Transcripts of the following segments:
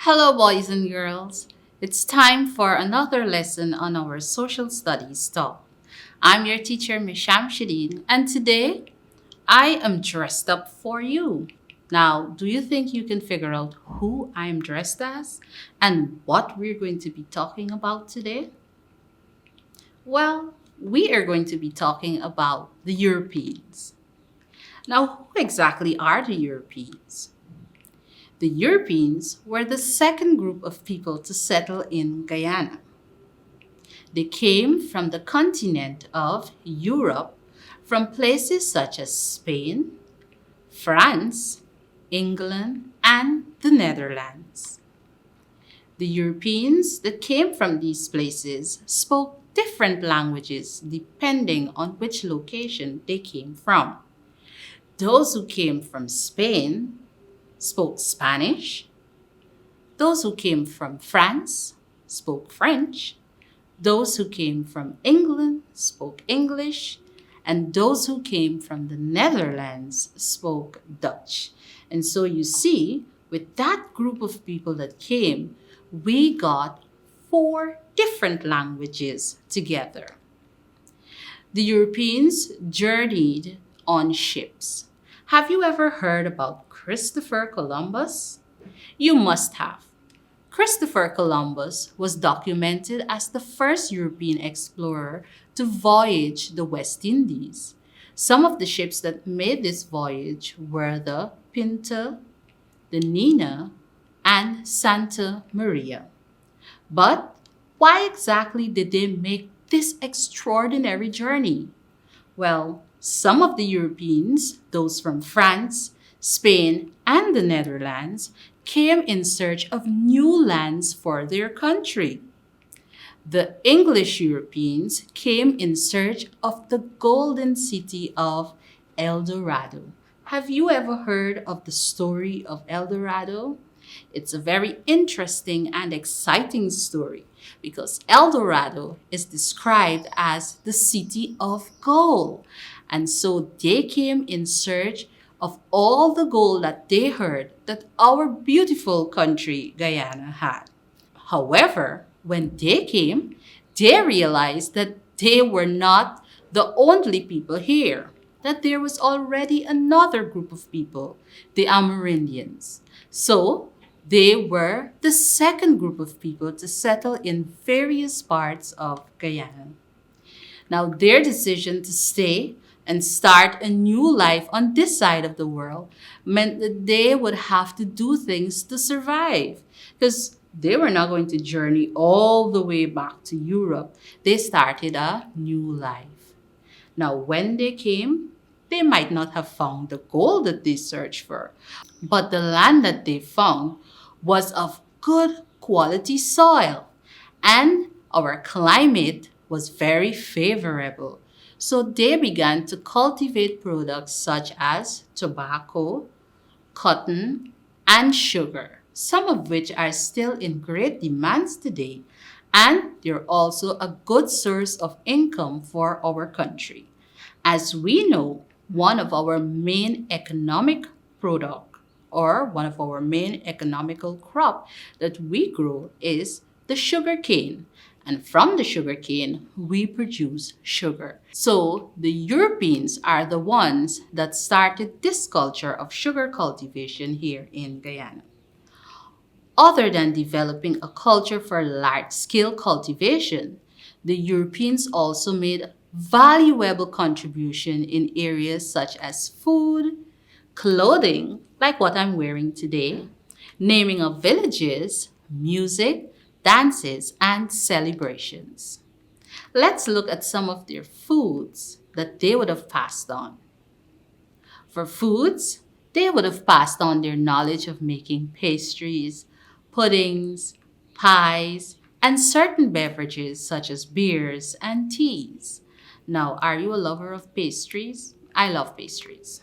Hello, boys and girls. It's time for another lesson on our social studies talk. I'm your teacher, Ms. Shamsudeen, and today I am dressed up for you. Now, do you think you can figure out who I'm dressed as and what we're going to be talking about today? Well, we are going to be talking about the Europeans. Now, who exactly are the Europeans? The Europeans were the second group of people to settle in Guyana. They came from the continent of Europe from places such as Spain, France, England, and the Netherlands. The Europeans that came from these places spoke different languages depending on which location they came from. Those who came from Spain spoke Spanish. Those who came from France spoke French. Those who came from England spoke English. And those who came from the Netherlands spoke Dutch. And so you see, with that group of people that came, we got four different languages together. The Europeans journeyed on ships. Have you ever heard about Christopher Columbus? You must have. Christopher Columbus was documented as the first European explorer to voyage the West Indies. Some of the ships that made this voyage were the Pinta, the Nina, and Santa Maria. But why exactly did they make this extraordinary journey? Well, some of the Europeans, those from France, Spain, and the Netherlands, came in search of new lands for their country. The English Europeans came in search of the golden city of El Dorado. Have you ever heard of the story of El Dorado? It's a very interesting and exciting story because El Dorado is described as the city of gold. And so they came in search of all the gold that they heard that our beautiful country, Guyana, had. However, when they came, they realized that they were not the only people here, that there was already another group of people, the Amerindians. So they were the second group of people to settle in various parts of Guyana. Now, their decision to stay and start a new life on this side of the world meant that they would have to do things to survive because they were not going to journey all the way back to Europe. They started a new life. Now, when they came, they might not have found the gold that they searched for, but the land that they found was of good quality soil, and our climate was very favorable. So they began to cultivate products such as tobacco, cotton, and sugar, some of which are still in great demands today, and they're also a good source of income for our country. As we know, one of our main economic product or one of our main economical crop that we grow is the sugar cane. And from the sugar cane, we produce sugar. So the Europeans are the ones that started this culture of sugar cultivation here in Guyana. Other than developing a culture for large-scale cultivation, the Europeans also made valuable contribution in areas such as food, clothing, like what I'm wearing today, naming of villages, music, dances, and celebrations. Let's look at some of their foods that they would have passed on. For foods, they would have passed on their knowledge of making pastries, puddings, pies, and certain beverages such as beers and teas. Now, are you a lover of pastries? I love pastries.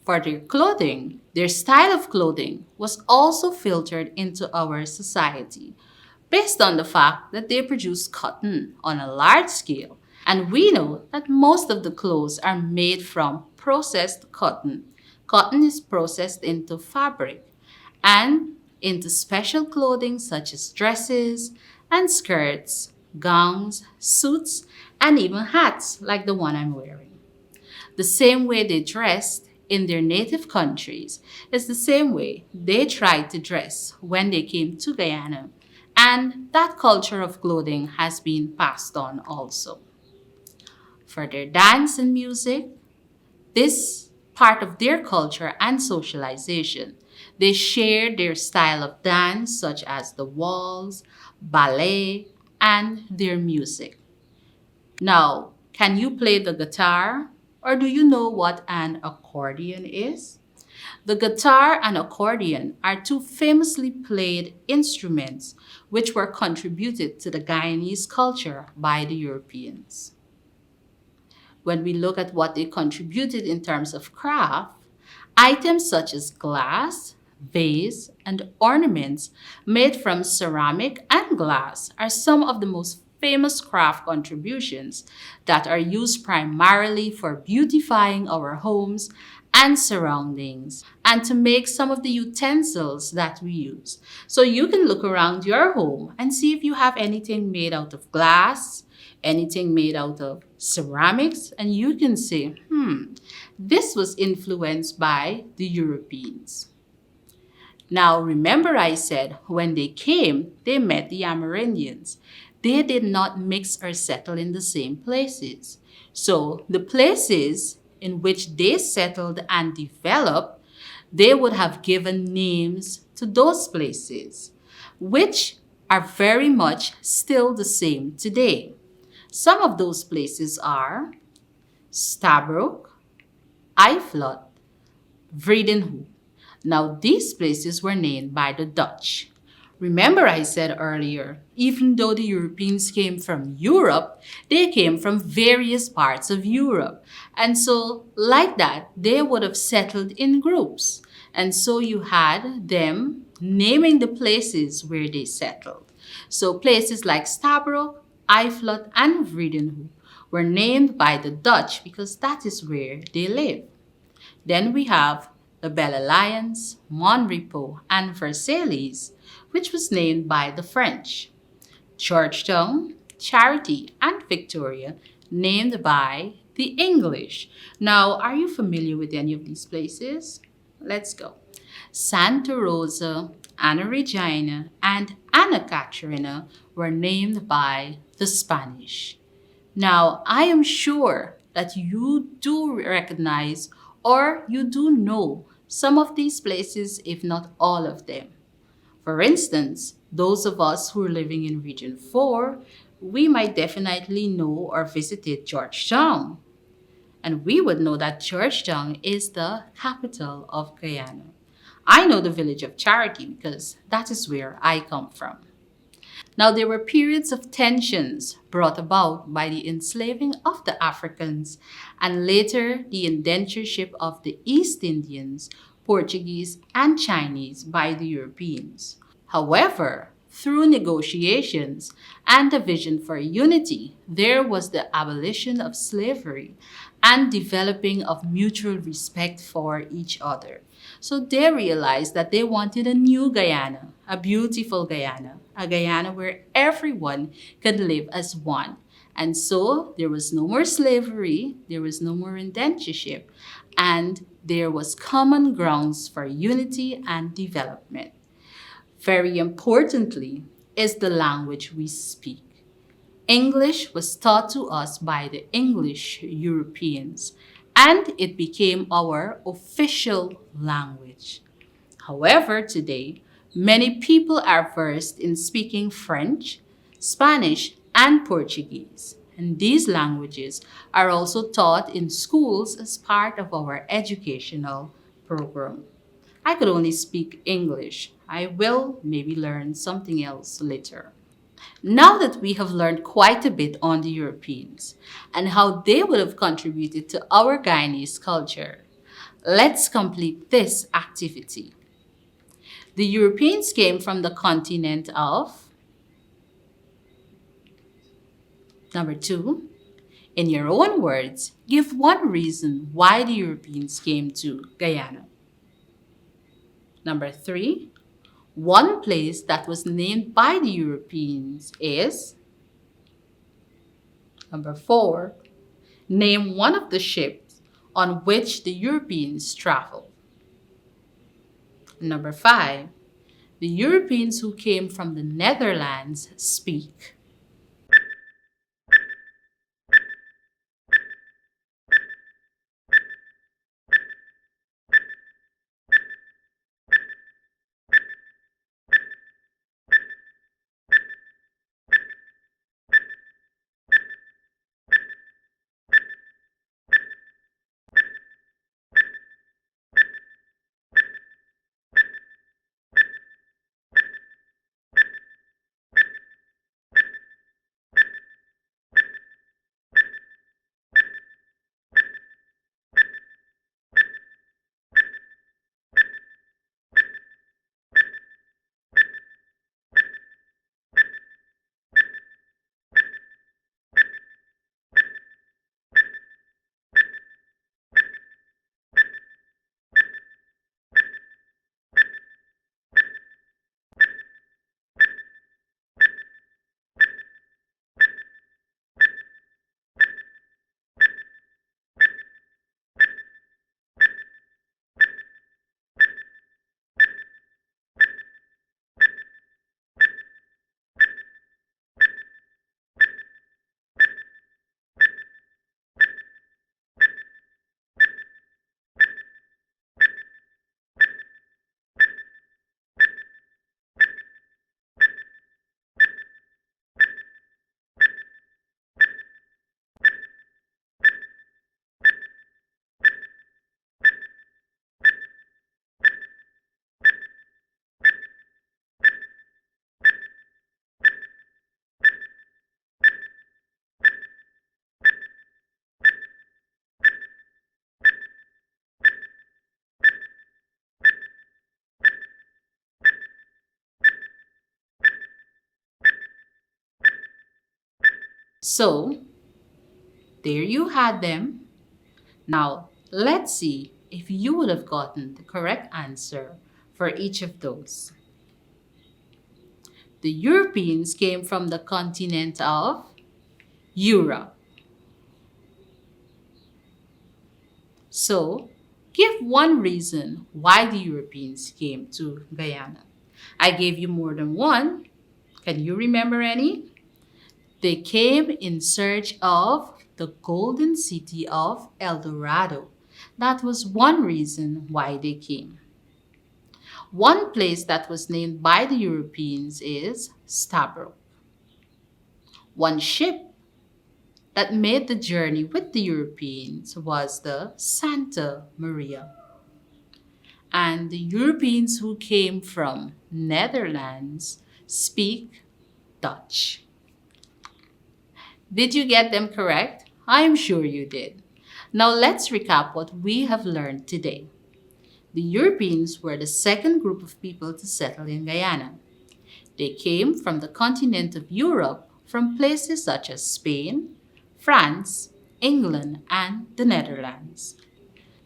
For their clothing, their style of clothing was also filtered into our society based on the fact that they produce cotton on a large scale. And we know that most of the clothes are made from processed cotton. Cotton is processed into fabric, and into special clothing such as dresses and skirts, gowns, suits, and even hats like the one I'm wearing. The same way they dressed in their native countries is the same way they tried to dress when they came to Guyana, and that culture of clothing has been passed on also. For their dance and music, this part of their culture and socialization. They share their style of dance, such as the waltz, ballet, and their music. Now, can you play the guitar? Or do you know what an accordion is? The guitar and accordion are two famously played instruments which were contributed to the Guyanese culture by the Europeans. When we look at what they contributed in terms of craft, items such as glass, vase, and ornaments made from ceramic and glass are some of the most famous craft contributions that are used primarily for beautifying our homes and surroundings and to make some of the utensils that we use. So you can look around your home and see if you have anything made out of glass, anything made out of ceramics, and you can say, this was influenced by the Europeans. Now, remember, I said when they came, they met the Amerindians. They did not mix or settle in the same places. So, the places in which they settled and developed, they would have given names to those places, which are very much still the same today. Some of those places are Stabroek, Eiflot, Vredenhoek. Now, these places were named by the Dutch. Remember, I said earlier, even though the Europeans came from Europe, they came from various parts of Europe. And so, like that, they would have settled in groups. And so you had them naming the places where they settled. So places like Stabroek, Eiflot, and Vredenhoek were named by the Dutch because that is where they live. Then we have the Belle Alliance, Monrepo, and Versailles, which was named by the French. Georgetown, Charity, and Victoria, named by the English. Now, are you familiar with any of these places? Let's go. Santa Rosa, Anna Regina, and Anna Caterina were named by the Spanish. Now, I am sure that you do recognize or you do know some of these places, if not all of them. For instance, those of us who are living in Region 4, we might definitely know or visited Georgetown. And we would know that Georgetown is the capital of Guyana. I know the village of Charity because that is where I come from. Now, there were periods of tensions brought about by the enslaving of the Africans and later the indentureship of the East Indians, Portuguese, and Chinese by the Europeans. However, through negotiations and a vision for unity, there was the abolition of slavery and developing of mutual respect for each other. So they realized that they wanted a new Guyana, a beautiful Guyana, a Guyana where everyone could live as one. And so there was no more slavery, there was no more indentureship, and there was common grounds for unity and development. Very importantly is the language we speak. English was taught to us by the English Europeans, and it became our official language. However, today, many people are versed in speaking French, Spanish, and Portuguese. And these languages are also taught in schools as part of our educational program. I could only speak English. I will maybe learn something else later. Now that we have learned quite a bit on the Europeans and how they would have contributed to our Guyanese culture, let's complete this activity. The Europeans came from the continent of. Number 2, in your own words, give one reason why the Europeans came to Guyana. Number 3, One place that was named by the Europeans is number 4. Name one of the ships on which the Europeans traveled. Number 5. The Europeans who came from the Netherlands speak. So, there you had them. Now, let's see if you would have gotten the correct answer for each of those. The Europeans came from the continent of Europe. So, give one reason why the Europeans came to Guyana. I gave you more than one. Can you remember any? They came in search of the golden city of El Dorado. That was one reason why they came. One place that was named by the Europeans is Stabroek. One ship that made the journey with the Europeans was the Santa Maria. And the Europeans who came from Netherlands speak Dutch. Did you get them correct? I am sure you did. Now let's recap what we have learned today. The Europeans were the second group of people to settle in Guyana. They came from the continent of Europe from places such as Spain, France, England, and the Netherlands.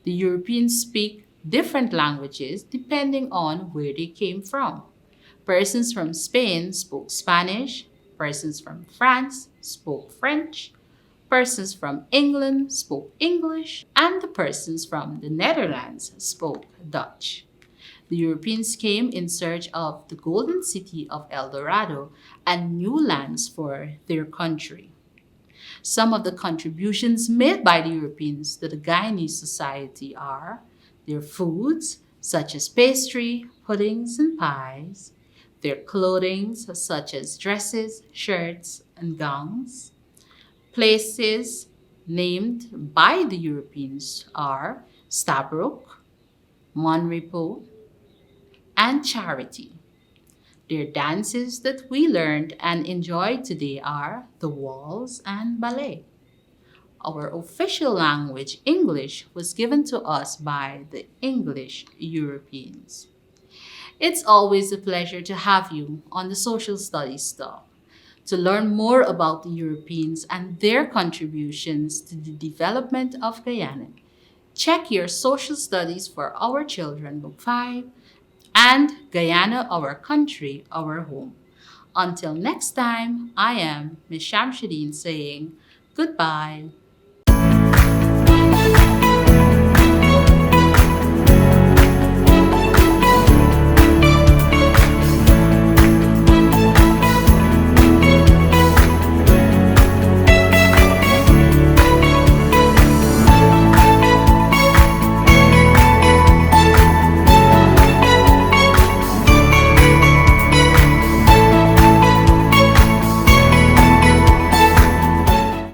The Europeans speak different languages depending on where they came from. Persons from Spain spoke Spanish, persons from France spoke French, persons from England spoke English, and the persons from the Netherlands spoke Dutch. The Europeans came in search of the golden city of El Dorado and new lands for their country. Some of the contributions made by the Europeans to the Guyanese society are their foods, such as pastry, puddings, and pies, their clothing, such as dresses, shirts, and gowns. Places named by the Europeans are Stabroek, Monrepo, and Charity. Their dances that we learned and enjoyed today are the waltz and ballet. Our official language, English, was given to us by the English Europeans. It's always a pleasure to have you on the Social Studies Talk to learn more about the Europeans and their contributions to the development of Guyana. Check your Social Studies for Our Children, Book 5, and Guyana our country, our home. Until next time, I am Ms. Shamsudeen saying goodbye.